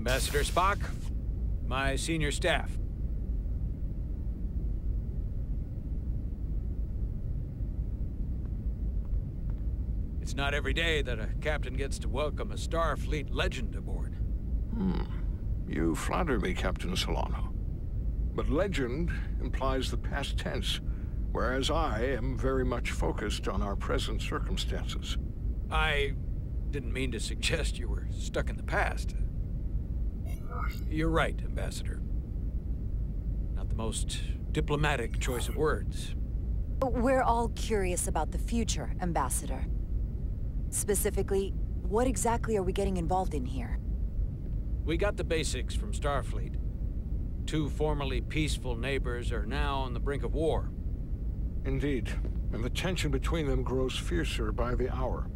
Ambassador Spock, my senior staff. It's not every day that a captain gets to welcome a Starfleet legend aboard. You flatter me, Captain Solano. But legend implies the past tense, whereas I am very much focused on our present circumstances. I didn't mean to suggest you were stuck in the past. You're right, Ambassador. Not the most diplomatic choice of words. We're all curious about the future, Ambassador. Specifically, what exactly are we getting involved in here? We got the basics from Starfleet. Two formerly peaceful neighbors are now on the brink of war. Indeed, and the tension between them grows fiercer by the hour.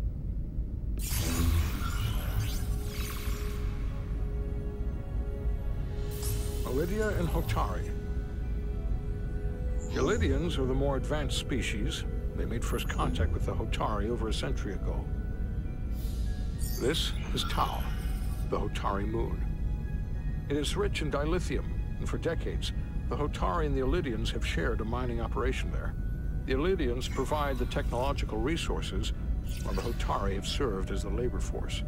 Lydia and Hotari. The Lydians are the more advanced species. They made first contact with the Hotari over a century ago. This is Tau, the Hotari moon. It is rich in dilithium, and for decades, the Hotari and the Illydians have shared a mining operation there. The Illydians provide the technological resources, while the Hotari have served as the labor force.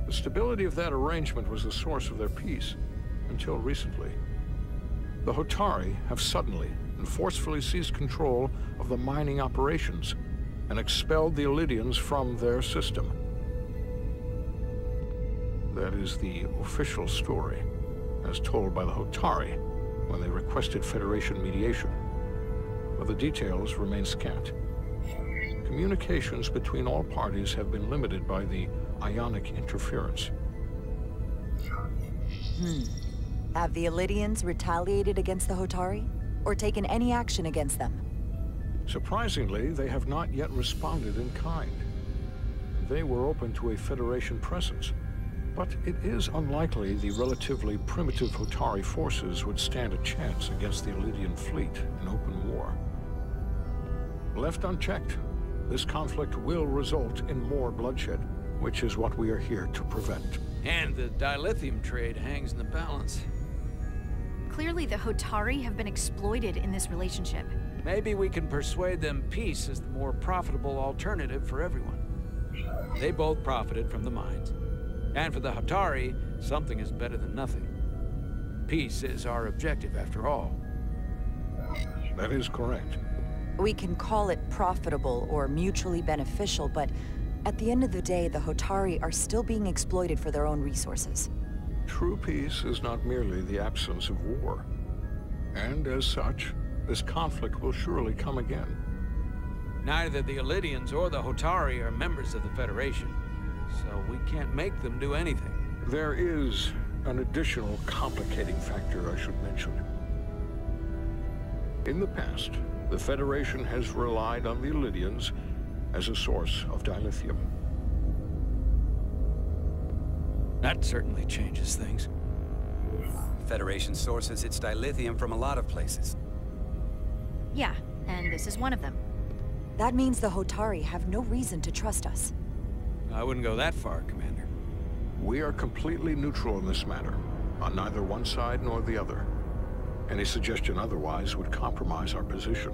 The stability of that arrangement was the source of their peace, until recently. The Hotari have suddenly and forcefully seized control of the mining operations and expelled the Illydians from their system. That is the official story, as told by the Hotari when they requested Federation mediation. But the details remain scant. Communications between all parties have been limited by the ionic interference. Have the Illydians retaliated against the Hotari? Or taken any action against them? Surprisingly, they have not yet responded in kind. They were open to a Federation presence, but it is unlikely the relatively primitive Hotari forces would stand a chance against the Illydian fleet in open war. Left unchecked, this conflict will result in more bloodshed, which is what we are here to prevent. And the dilithium trade hangs in the balance. Clearly, the Hotari have been exploited in this relationship. Maybe we can persuade them peace is the more profitable alternative for everyone. They both profited from the mines. And for the Hotari, something is better than nothing. Peace is our objective, after all. That is correct. We can call it profitable or mutually beneficial, but at the end of the day, the Hotari are still being exploited for their own resources. True peace is not merely the absence of war. And as such, this conflict will surely come again. Neither the Illydians or the Hotari are members of the Federation, so we can't make them do anything. There is an additional complicating factor I should mention. In the past, the Federation has relied on the Illydians as a source of dilithium. That certainly changes things. The Federation sources its dilithium from a lot of places. Yeah, and this is one of them. That means the Hotari have no reason to trust us. I wouldn't go that far, Commander. We are completely neutral in this matter, on neither one side nor the other. Any suggestion otherwise would compromise our position.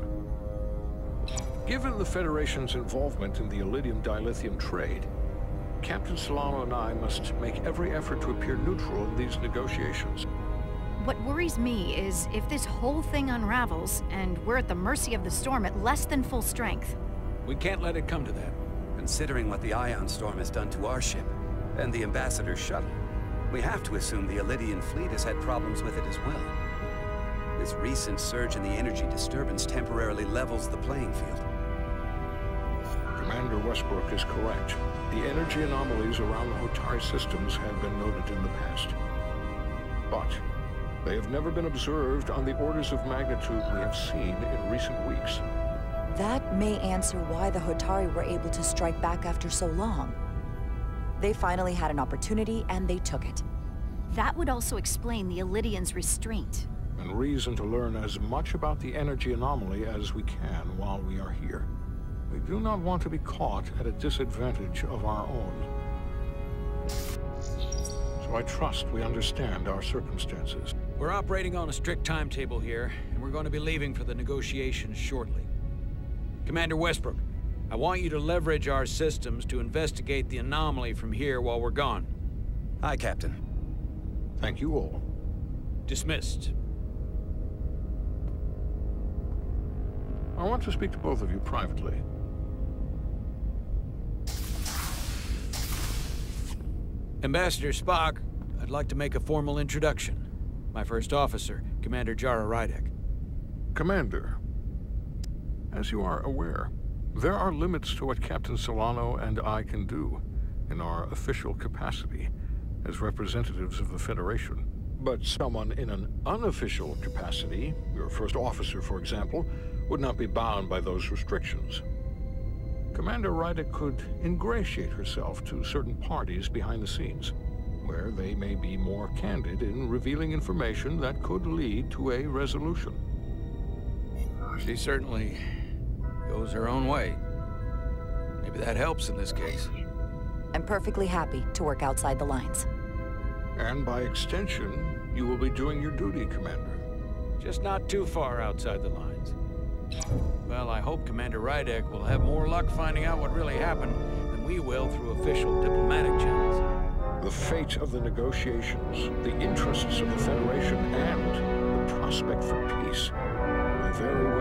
Given the Federation's involvement in the Iridium dilithium trade, Captain Solano and I must make every effort to appear neutral in these negotiations. What worries me is if this whole thing unravels, and we're at the mercy of the storm at less than full strength. We can't let it come to that. Considering what the ion storm has done to our ship, and the Ambassador's shuttle, we have to assume the Illydian fleet has had problems with it as well. This recent surge in the energy disturbance temporarily levels the playing field. Commander Westbrook is correct. The energy anomalies around the Hotari systems have been noted in the past. But they have never been observed on the orders of magnitude we have seen in recent weeks. That may answer why the Hotari were able to strike back after so long. They finally had an opportunity, and they took it. That would also explain the Illydians' restraint. And reason to learn as much about the energy anomaly as we can while we are here. We do not want to be caught at a disadvantage of our own. So so I trust we understand our circumstances. We're operating on a strict timetable here, and we're going to be leaving for the negotiations shortly. Commander Westbrook, I want you to leverage our systems to investigate the anomaly from here while we're gone. Aye, Captain. Thank you all. Dismissed. I want to speak to both of you privately. Ambassador Spock, I'd like to make a formal introduction. My first officer, Commander Jara Rydek. Commander, as you are aware, there are limits to what Captain Solano and I can do in our official capacity as representatives of the Federation. But someone in an unofficial capacity, your first officer, for example, would not be bound by those restrictions. Commander Rydek could ingratiate herself to certain parties behind the scenes, where they may be more candid in revealing information that could lead to a resolution. She certainly goes her own way. Maybe that helps in this case. I'm perfectly happy to work outside the lines. And by extension, you will be doing your duty, Commander. Just not too far outside the lines. Well, I hope Commander Rydek will have more luck finding out what really happened than we will through official diplomatic channels. The fate of the negotiations, the interests of the Federation, and the prospect for peace will very